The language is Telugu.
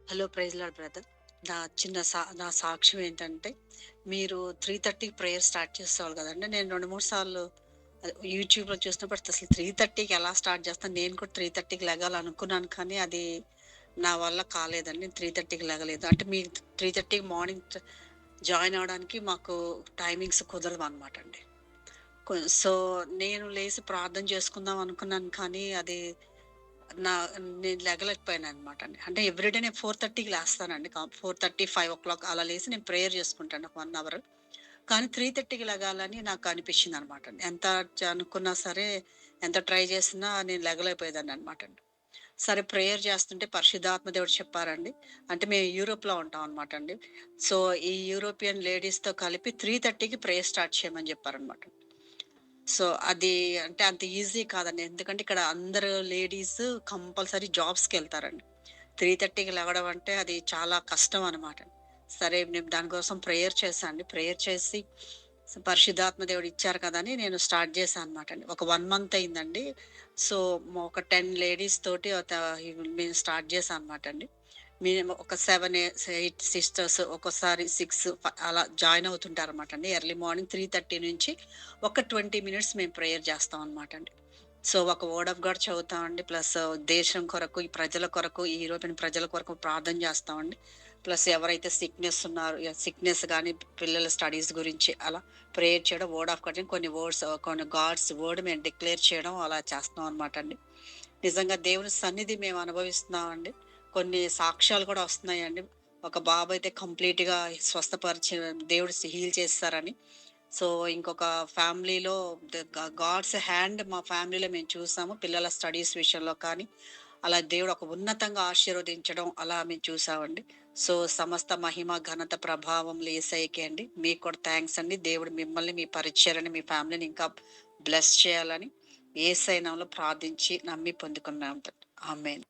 Hello praise lord brother. నా సాక్ష్యం ఏంటంటే, మీరు 3:30కి ప్రేయర్ స్టార్ట్ చేసేవాళ్ళు కదండీ! నేను 2, 3 సార్లు యూట్యూబ్‌లో చూసినప్పుడు అసలు 3:30కి ఎలా స్టార్ట్ చేస్తాను? నేను కూడా 3:30కి లెగాలనుకున్నాను కానీ, అది నా వల్ల కాలేదండి. నేను 3:30కి లెగలేదు. అంటే మీరు 3:30కి మార్నింగ్ జాయిన్ అవ్వడానికి మాకు టైమింగ్స్ కుదరవనమాట అండి. కొ సో, నేను లేసి ప్రార్థన చేసుకుందాం అనుకున్నాను కానీ, నా నేను లెగలేకపోయాననమాట అండి. అంటే ఎవ్రీడే నేను 4:30కి లేస్తానండి. 4:30, 5:00 అలా లేసి నేను ప్రేయర్ చేసుకుంటాను ఒక 1 అవర్. కానీ 3:30కి లెగాలని నాకు అనిపించిందనమాట అండి. ఎంత అనుకున్నా సరే, ఎంత ట్రై చేసినా నేను లెగలేకపోయేదాన్ననమాట అండి. సరే ప్రేయర్ చేస్తుంటే పరిశుద్ధాత్మ దేవుడు చెప్పారండి. అంటే మేము యూరోప్‌లో ఉంటామనమాట అండి. సో, ఈ యూరోపియన్ లేడీస్‌తో కలిపి 3:30కి ప్రేయర్ స్టార్ట్ చేయమని చెప్పారనమాట. సో, అది అంటే అంత ఈజీ కాదండి. ఎందుకంటే ఇక్కడ అందరూ లేడీస్ కంపల్సరీ జాబ్స్‌కెళ్తారండి. 3:30కి లెగవడం అంటే అది చాలా కష్టం అనమాట. సరే నేను దానికోసం ప్రేయర్ చేశా అండి. ప్రేయర్ చేసి పరిశుద్ధాత్మ దేవుడు ఇచ్చారు కదా! అని నేను స్టార్ట్ చేశా అనమాట అండి. ఒక 1 మంత్ అయిందండి. సో, ఒక 10 లేడీస్ తోటి మేము స్టార్ట్ చేశా అనమాట అండి. మేము ఒక 8 సిస్టర్స్ ఒక్కోసారి 6 అలా జాయిన్ అవుతుంటారనమాట అండి. ఎర్లీ మార్నింగ్ 3:30 నుంచి ఒక 20 మినిట్స్ మేము ప్రేయర్ చేస్తాం అనమాట అండి. సో, ఒక వర్డ్ ఆఫ్ గాడ్ చదువుతామండి. ప్లస్ దేశం కొరకు, ఈ ప్రజల కొరకు, ఈ యూరోపియన్ ప్రజల కొరకు ప్రార్థన చేస్తామండి. ప్లస్ ఎవరైతే సిక్‌నెస్ గాని, పిల్లల స్టడీస్ గురించి అలా ప్రేయర్ చేయడం, వర్డ్ ఆఫ్ గాడ్ కొన్ని గాడ్స్ వర్డ్ మేము డిక్లేర్ చేయడం అలా చేస్తాం అనమాట అండి. నిజంగా దేవుని సన్నిధి మేము అనుభవిస్తున్నామండి. కొన్ని సాక్ష్యాలు కూడా వస్తున్నాయండి. ఒక బాబైతే కంప్లీట్‌గా స్వస్థపరిచి దేవుడు హీల్ చేసేసారని. సో, ఇంకొక ఫ్యామిలీలో గాడ్స్ హ్యాండ్ మా ఫ్యామిలీలో మేము చూసాము. పిల్లల స్టడీస్ విషయంలో కానీ, అలా దేవుడు ఒక ఉన్నతంగా ఆశీర్వదించడం అలా మేము చూసామండి. సో, సమస్త మహిమ, ఘనత, ప్రభావములు యేసయ్యకే అండి. మీకు కూడా థాంక్స్ అండి. దేవుడు మిమ్మల్ని, మీ పరిచర్యని, మీ ఫ్యామిలీని ఇంకా బ్లెస్ చేయాలని యేసయ్య నామములో ప్రార్థించి నమ్మి పొందుకున్నాం. ఆమేన్.